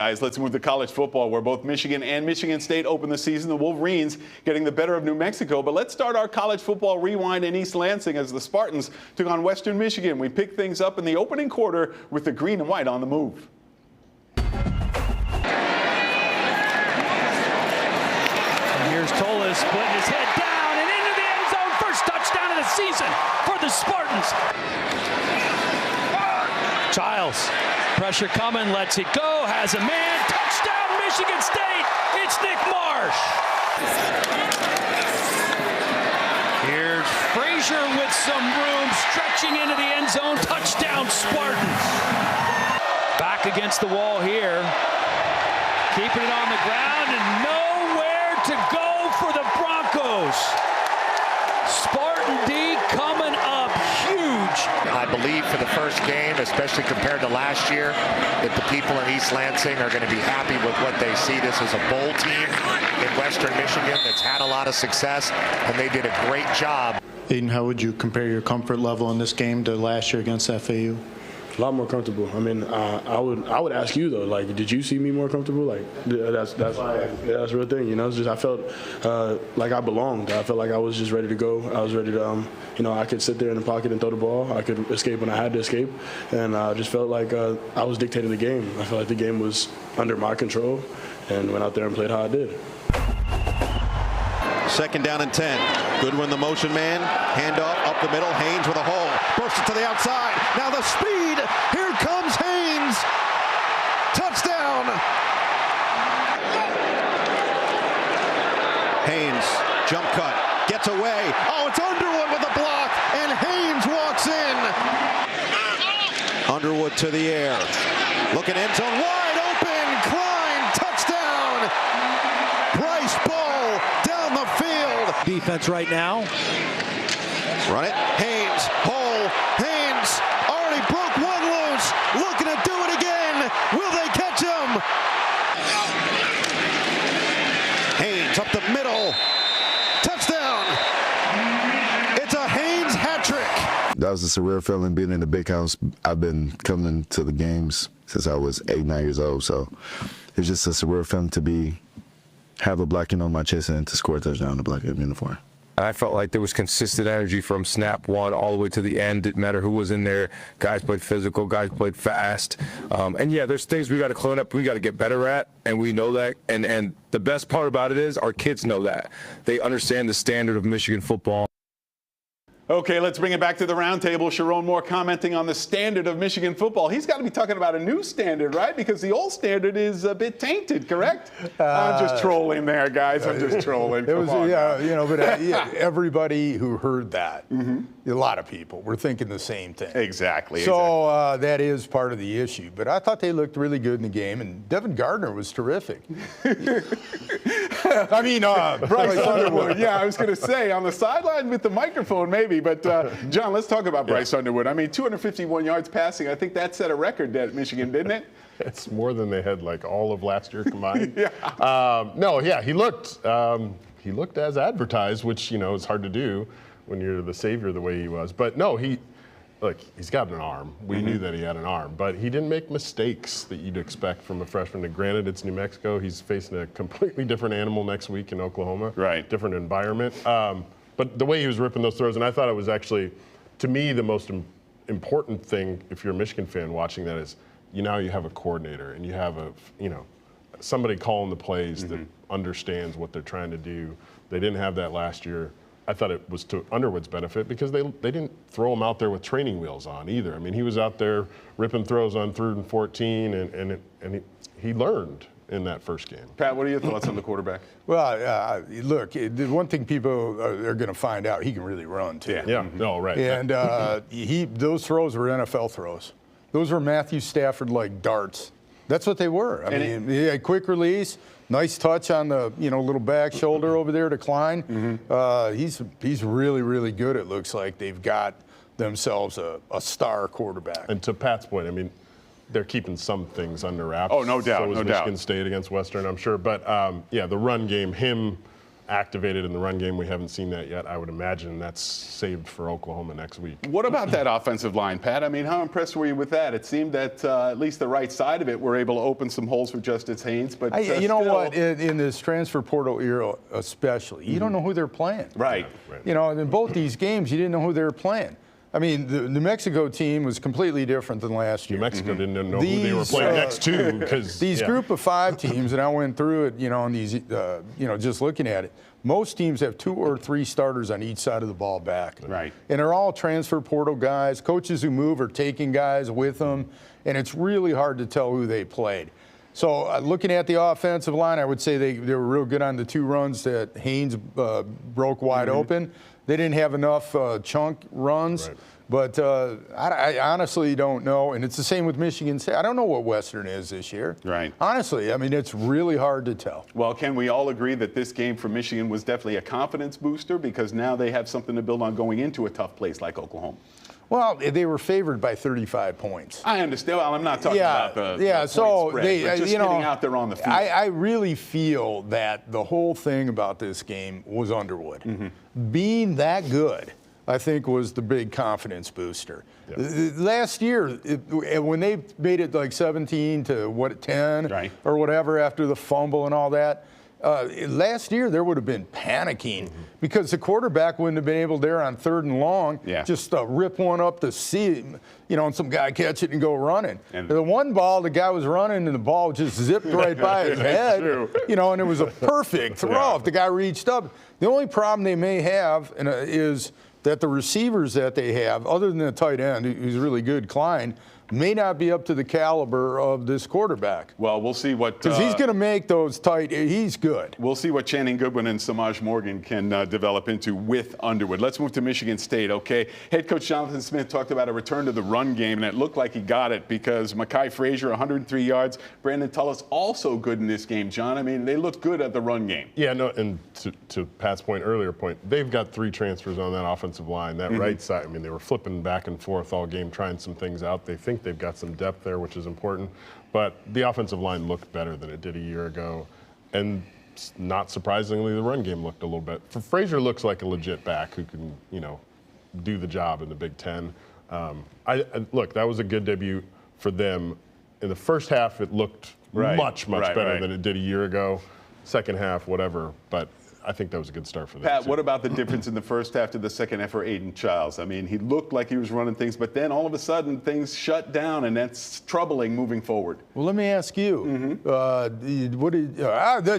Guys, let's move to college football, where both Michigan and Michigan State open the season. The Wolverines getting the better of New Mexico. But let's start our college football rewind in East Lansing as the Spartans took on Western Michigan. We picked things up in the opening quarter with the green and white on the move. And here's Tolis putting his head down and into the end zone. First touchdown of the season for the Spartans. Childs, pressure coming, lets it go, has a man, touchdown Michigan State, it's Nick Marsh. Here's Frazier with some room, stretching into the end zone, touchdown Spartans. Back against the wall here, keeping it on the ground and nowhere to go for the Broncos. Spartan D coming up huge. I believe for the first game, especially compared to last year, that the people in East Lansing are going to be happy with what they see. This is a bowl team in Western Michigan that's had a lot of success, and they did a great job. Aiden, how would you compare your comfort level in this game to last year against FAU? A lot more comfortable. I mean, I would ask you though. Like, did you see me more comfortable? Like, that's a real thing. You know, it's just I felt like I belonged. I felt like I was just ready to go. I was ready to, I could sit there in the pocket and throw the ball. I could escape when I had to escape, and I just felt like I was dictating the game. I felt like the game was under my control, and went out there and played how I did. Second down and 10. Goodwin, the motion man. Handoff up the middle. Haynes with a hole. Bursts it to the outside. Now the speed. Here comes Haynes. Touchdown. Haynes, jump cut. Gets away. Oh, it's Underwood with a block. And Haynes walks in. Underwood to the air. Looking end zone wide open. Klein. Touchdown. Bryce Ball down the field. Defense right now. Run it. Haynes. Hole. Haynes already broke one loose. Looking to do it again. Will they catch him? Haynes up the middle. Touchdown. It's a Haynes hat trick. That was a surreal feeling being in the big house. I've been coming to the games since I was 8, 9 years old. So it's just a surreal feeling to have a black on my chest and to score a touchdown in the black uniform. I felt like there was consistent energy from snap one all the way to the end. Didn't matter who was in there. Guys played physical. Guys played fast. And yeah, there's things we got to clean up. We got to get better at, and we know that. And the best part about it is our kids know that. They understand the standard of Michigan football. Okay, let's bring it back to the roundtable. Sharon Moore commenting on the standard of Michigan football. He's got to be talking about a new standard, right? Because the old standard is a bit tainted, correct? I'm just trolling there, guys. I'm just trolling. It was, but everybody who heard that, a lot of people were thinking the same thing. Exactly. So that is part of the issue. But I thought they looked really good in the game, and Devin Gardner was terrific. I mean, Bryce Underwood. Yeah, I was going to say on the sideline with the microphone, maybe. But, John, let's talk about Bryce Underwood. I mean, 251 yards passing. I think that set a record at Michigan, didn't it? It's more than they had, like, all of last year combined. Yeah. He looked as advertised, which, is hard to do when you're the savior the way he was. But, no, he's got an arm. We knew that he had an arm. But he didn't make mistakes that you'd expect from a freshman. And granted, it's New Mexico. He's facing a completely different animal next week in Oklahoma. Right. Different environment. But the way he was ripping those throws, and I thought it was actually, to me, the most important thing, if you're a Michigan fan watching that, is you have a coordinator and you have somebody calling the plays that understands what they're trying to do. They didn't have that last year. I thought it was to Underwood's benefit because they didn't throw him out there with training wheels on either. I mean, he was out there ripping throws on 3rd and 14, and he learned in that first game. Pat, what are your thoughts on the quarterback? Well, look, the one thing people are going to find out, he can really run, too. Yeah. No, right. And those throws were NFL throws. Those were Matthew Stafford-like darts. That's what they were. I mean, he had quick release, nice touch on the little back shoulder over there to Klein. He's really, really good, it looks like. They've got themselves a star quarterback. And to Pat's point, I mean, they're keeping some things under wraps. Oh, no doubt, so was Michigan State against Western, I'm sure. But, the run game, him activated in the run game. We haven't seen that yet. I would imagine that's saved for Oklahoma next week. What about that offensive line, Pat? I mean, how impressed were you with that? It seemed that at least the right side of it were able to open some holes for Justice Haynes. But you know what? In this transfer portal era especially, you don't know who they're playing. Right. You know, in both these games, you didn't know who they were playing. I mean, the New Mexico team was completely different than last year. New Mexico didn't know who they were playing next to. Because these group of 5 teams, and I went through it, you know, on these, just looking at it, most teams have 2 or 3 starters on each side of the ball back. Right. And they're all transfer portal guys. Coaches who move are taking guys with them, and it's really hard to tell who they played. So looking at the offensive line, I would say they were real good on the 2 runs that Haynes broke wide open. They didn't have enough chunk runs. Right. But I honestly don't know. And it's the same with Michigan State. I don't know what Western is this year. Right. Honestly, I mean, it's really hard to tell. Well, can we all agree that this game for Michigan was definitely a confidence booster because now they have something to build on going into a tough place like Oklahoma? Well, they were favored by 35 points. I understand. Well, I'm not talking about the point so spread, they, but just getting out there on the field. I really feel that the whole thing about this game was Underwood. Being that good, I think, was the big confidence booster. Yep. Last year, when they made it like 17 to 10 or whatever after the fumble and all that, last year there would have been panicking because the quarterback wouldn't have been able there on 3rd and long just rip one up the seam, and some guy catch it and go running. And the one ball, the guy was running and the ball just zipped right by his head, and it was a perfect throw if the guy reached up. The only problem they may have is that the receivers that they have, other than the tight end, who's really good, Klein, may not be up to the caliber of this quarterback. Well, we'll see what... Because he's going to make those tight... He's good. We'll see what Channing Goodwin and Samaj Morgan can develop into with Underwood. Let's move to Michigan State, okay? Head coach Jonathan Smith talked about a return to the run game, and it looked like he got it because Mekhi Frazier, 103 yards. Brandon Tullis also good in this game, John. I mean, they looked good at the run game. Yeah, no, and to Pat's earlier point, they've got 3 transfers on that offensive line. That right side, I mean, they were flipping back and forth all game, trying some things out. They think they've got some depth there, which is important. But the offensive line looked better than it did a year ago. And not surprisingly, the run game looked a little bit. Frazier looks like a legit back who can, do the job in the Big Ten. Look, that was a good debut for them. In the first half, it looked much better than it did a year ago. Second half, whatever. But I think that was a good start for them. Pat, what about the difference in the first half to the second half for Aiden Childs? I mean, he looked like he was running things, but then all of a sudden things shut down, and that's troubling moving forward. Well, let me ask you.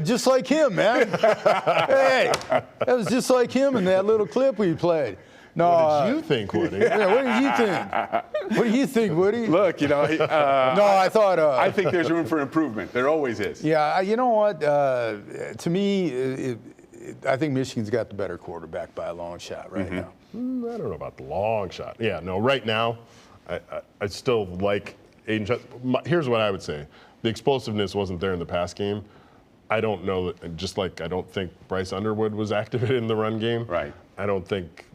Just like him, man. Hey, that was just like him in that little clip we played. No, what did you think, Woody? Yeah, what did you think? What do you think, Woody? Look, no, I thought. I think there's room for improvement. There always is. Yeah, you know what? To me, I think Michigan's got the better quarterback by a long shot right now. I don't know about the long shot. Yeah, no, right now, I still like Aiden Childs. Here's what I would say. The explosiveness wasn't there in the pass game. I don't know, just like I don't think Bryce Underwood was activated in the run game. Right. I don't think,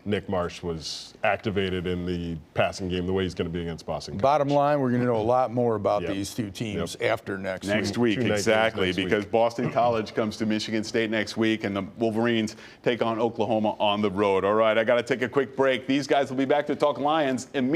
Nick Marsh was activated in the passing game the way he's going to be against Boston College. Bottom line, we're going to know a lot more about these 2 teams after next week. Exactly, because Boston College comes to Michigan State next week, and the Wolverines take on Oklahoma on the road. All right, I got to take a quick break. These guys will be back to talk Lions immediately.